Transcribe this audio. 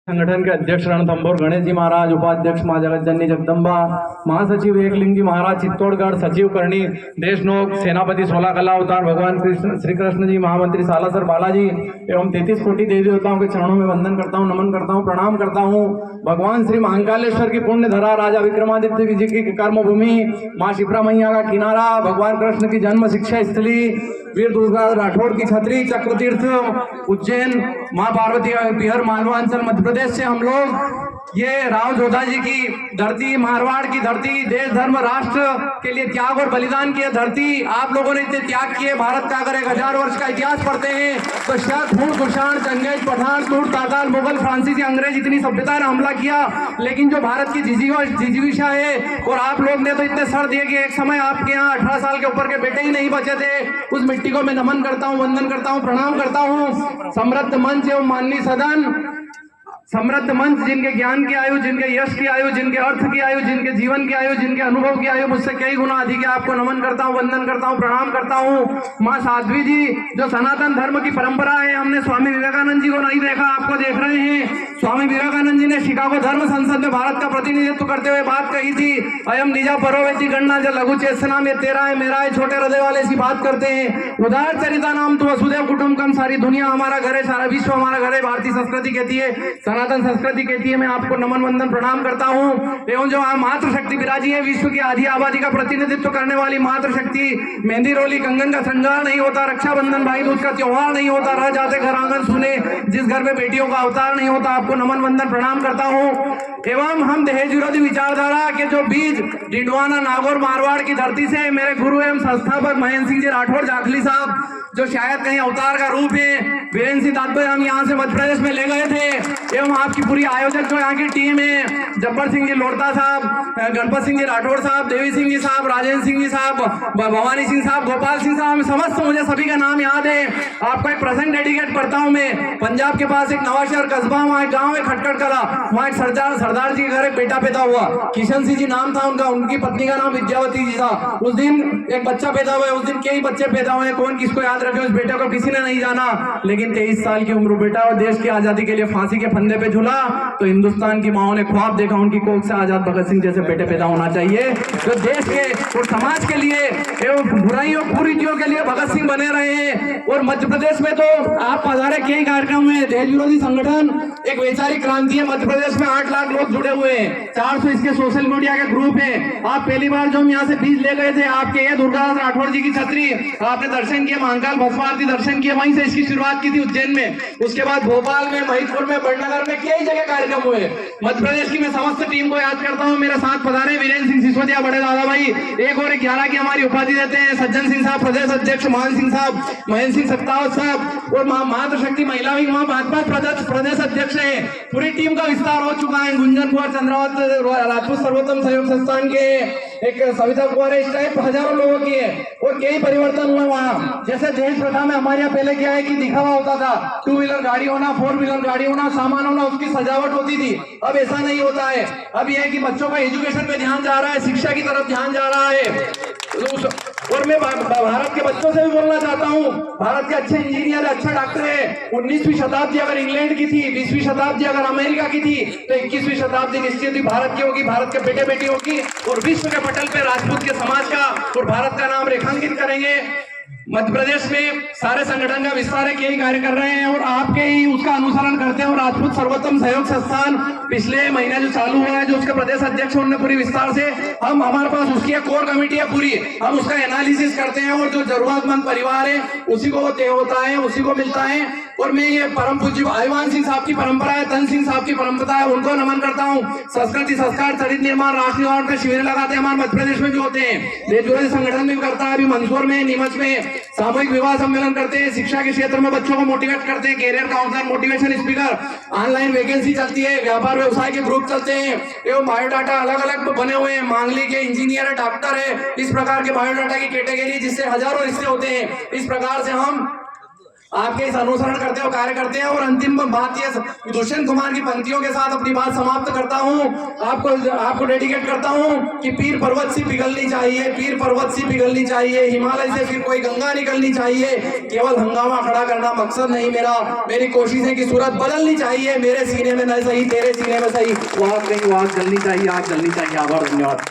संगठन के अध्यक्ष रणथंभौर गणेश जी महाराज, उपाध्यक्ष मां जगतजननी जगदम्बा, महासचिव एकलिंग जी महाराज चित्तौड़गढ़, सचिव करणी देशनोक, सेनापति 16 कला अवतार भगवान श्री कृष्ण जी, महामंत्री सालासर बालाजी एवं 33 कोटि देवी देवताओं के चरणों में वंदन करता हूँ, नमन करता हूँ, प्रणाम करता हूँ। भगवान श्री महाकालेश्वर की पुण्य धरा, राजा विक्रमादित्य जी की कर्मभूमि, माँ शिप्रा मैया का किनारा, भगवान कृष्ण की जन्म शिक्षा स्थली, वीर दुर्गा राठौड़ की छतरी, चक्र तीर्थ उज्जैन, माँ पार्वती बिहार मालवांचल मध्य प्रदेश से हम लोग ये राव जोधा जी की धरती, मारवाड़ की धरती, देश धर्म राष्ट्र के लिए त्याग और बलिदान की धरती, आप लोगों ने इतने त्याग किए। भारत का अगर 1000 वर्ष का इतिहास पढ़ते हैं तो शक, हुण, कुषाण, चंगेज, पठान, तूर्त, ताताल, मुगल, फ्रांसीसी, अंग्रेज, इतनी सभ्यता ने हमला किया, लेकिन जो भारत की जिजीविषा है, और आप लोग ने तो इतने सर दिए कि एक समय आपके यहाँ 18 साल के ऊपर के बेटे ही नहीं बचे थे। उस मिट्टी को मैं नमन करता हूँ, वंदन करता हूँ, प्रणाम करता हूँ। समृद्ध मंच एवं माननीय सदन, समृद्ध मंच, जिनके ज्ञान की आयु, जिनके यश की आयु, जिनके अर्थ की आयु, जिनके जीवन की आयु, जिनके अनुभव की आयु मुझसे कई गुना अधिक है, आपको नमन करता हूँ, वंदन करता हूँ, प्रणाम करता हूँ। माँ साध्वी जी, जो सनातन धर्म की परंपरा है, हमने स्वामी विवेकानंद जी को नहीं देखा, आपको देख रहे हैं। स्वामी विवेकानंद जी ने शिकागो धर्म संसद में भारत का प्रतिनिधित्व करते हुए बात कही थी, अयम निजा परोवेती गणना जो लघु चेतना में तेरा है मेरा है, छोटे हृदय वाले सी बात करते हैं। उदार चरिता नाम तो वसुदेव कुटुंबकम, सारी दुनिया हमारा घर है, सारा विश्व हमारा घर है, भारतीय संस्कृति कहती है, सनातन संस्कृति कहती है। मैं आपको नमन वंदन प्रणाम करता हूँ। एवं जो मातृशक्ति विराजी है, विश्व की आधी आबादी का प्रतिनिधित्व करने वाली मातृशक्ति, मेहंदी रोली कंगन का श्रृंगार नहीं होता, रक्षाबंधन भाई दूज का त्योहार नहीं होता, रह जाते घर आंगन सुने, जिस घर में बेटियों का अवतार नहीं होता, आपको नमन वंदन प्रणाम करता हूँ। एवं हम दहेज विरोधी विचारधारा के जो बीज डिडवाना, नागौर, मारवाड़ की धरती से मेरे गुरु एवं संस्थापक महेंद्र सिंह जी राठौड़ जाखली साहब, जो शायद कहीं अवतार का रूप है, वीरेंद्र सिंह दादभाई हम यहाँ से मध्य प्रदेश में ले गए थे। एवं आपकी पूरी आयोजक जो यहाँ की टीम है, जब्बर सिंह जी लोढ़ता साहब, गणपत सिंह जी राठौड़ साहब, देवी सिंह जी साहब, राजेंद्र सिंह जी साहब, भवानी सिंह साहब, गोपाल सिंह साहब, समस्त मुझे सभी का नाम याद है। आपको एक प्रेजेंट डेडिकेट करता हूँ मैं। पंजाब के पास एक नवाशहर कस्बा, वहाँ एक गाँव है खटखट कला, वहाँ एक सरदार जी के घर एक बेटा पैदा हुआ, किशन सिंह जी नाम था उनका, उनकी पत्नी का नाम विद्यावती जी था। उस दिन एक बच्चा पैदा हुआ, उस दिन कई बच्चे पैदा हुए, कौन किसको याद रखे उस बेटे को किसी ने नहीं जाना, लेकिन 23 साल की उम्र बेटा और देश की आजादी के लिए फांसी के फंदे पे झूला, तो हिंदुस्तान की माओ ने ख्वाब देखा उनकी कोख से आजाद भगत सिंह जैसे बेटे पैदा होना चाहिए, जो देश के और समाज के लिए एवं बुराइयों कुरीतियों के लिए भगत सिंह बने रहे हैं। और मध्य प्रदेश में तो आप पधारे कई कार्यक्रम में, देश विरोधी संगठन एक वैचारिक क्रांति है, मध्य प्रदेश में 8 लाख लोग जुड़े हुए हैं, 400 इसके सोशल मीडिया के ग्रुप है। आप पहली बार जो हम यहाँ से बीज ले गए थे, आपके ये दुर्गा राठौड़ जी की छतरी आपने दर्शन किया, महाकाल भस्म आरती दर्शन किया, वहीं से इसकी शुरुआत की थी उज्जैन में, उसके बाद भोपाल में, महिदपुर में, बड़नगर में कई जगह कार्यक्रम हुए। मध्य प्रदेश की मैं समस्त टीम को याद करता हूँ। मेरे साथ पधारे वीरेंद्र सिंह सिसोदिया, बड़े दादा भाई, 1 और 11 की हमारी उपाधि देते हैं, सज्जन सिंह साहब प्रदेश अध्यक्ष, मान सिंह साहब, महेंद्र सिंह सत्तावत साहब, और मातृशक्ति महिला विंग वहाँ भाजपा प्रदेश अध्यक्ष है। पूरी टीम का विस्तार हो चुका है। गुंजन कुमार चंद्रावत राजपूत सर्वोत्तम सहयोग संस्थान के, एक सविता कुमार, इस टाइप हजारों लोगों की है, और कई परिवर्तन हुए वहाँ। जैसे दहेज प्रथा में हमारे यहाँ पहले क्या है कि दिखावा होता था, 2 व्हीलर गाड़ी होना, 4 व्हीलर गाड़ी होना, सामान होना, उसकी सजावट होती थी। अब ऐसा नहीं होता है। अब यह है कि बच्चों का एजुकेशन पे ध्यान जा रहा है, शिक्षा की तरफ ध्यान जा रहा है। और मैं भारत के बच्चों से भी बोलना चाहता हूँ, भारत के अच्छे इंजीनियर, अच्छा डॉक्टर है। 19वीं शताब्दी अगर इंग्लैंड की थी, 20वीं शताब्दी अगर अमेरिका की थी, तो 21वीं शताब्दी निश्चित ही भारत की होगी, भारत के बेटे बेटियों की, और विश्व के पटल पे राजपूत के समाज का और भारत का नाम रेखांकित करेंगे। मध्य प्रदेश में सारे संगठन का विस्तार है, यही कार्य कर रहे हैं, और आपके ही उसका अनुसरण करते हैं। और राजपूत सर्वोत्तम सहयोग संस्थान पिछले महीने जो चालू हुआ है, जो उसके प्रदेश अध्यक्ष उन्होंने पूरी विस्तार से, हम हमारे पास उसकी कोर कमेटी है पूरी, हम उसका एनालिसिस करते हैं, और जो जरूरतमंद परिवार है उसी को वो तय होता है, उसी को मिलता है। और मैं ये परम पूज्य आईवान सिंह साहब की परंपरा है, तन सिंह साहब की परंपरा है, उनको नमन करता हूँ। संस्कृति संस्कार चरित निर्माण राष्ट्र निर्माण पे शिविर लगाते हैं, हमारे मध्य प्रदेश में भी होते हैं, देश विरोधी संगठन भी करता है। अभी मंदसौर में, नीमच में सामूहिक विवाह सम्मेलन करते हैं, शिक्षा के क्षेत्र में बच्चों को मोटिवेट करते हैं, career counsellor, motivation speaker, online vacancy चलती है, व्यापार व्यवसाय के ग्रुप चलते हैं, एवं बायोडाटा अलग अलग बने हुए हैं, मांगलिक है, इंजीनियर है, डॉक्टर है, इस प्रकार के बायोडाटा की कैटेगरी, जिससे हजारों रिश्ते होते हैं। इस प्रकार से हम आपके इस अनुसरण करते हुए कार्य करते हैं। और अंतिम बात ये दुष्यंत कुमार की पंक्तियों के साथ अपनी बात समाप्त करता हूँ। आपको डेडिकेट करता हूँ कि पीर पर्वत सी पिघलनी चाहिए, पीर पर्वत सी पिघलनी चाहिए, हिमालय से फिर कोई गंगा निकलनी चाहिए। केवल हंगामा खड़ा करना मकसद नहीं मेरा, मेरी कोशिश है कि सूरत बदलनी चाहिए। मेरे सीने में न सही तेरे सीने में सही, वो आग नहीं, वो आग जलनी चाहिए, आग जलनी चाहिए। आभार, धन्यवाद।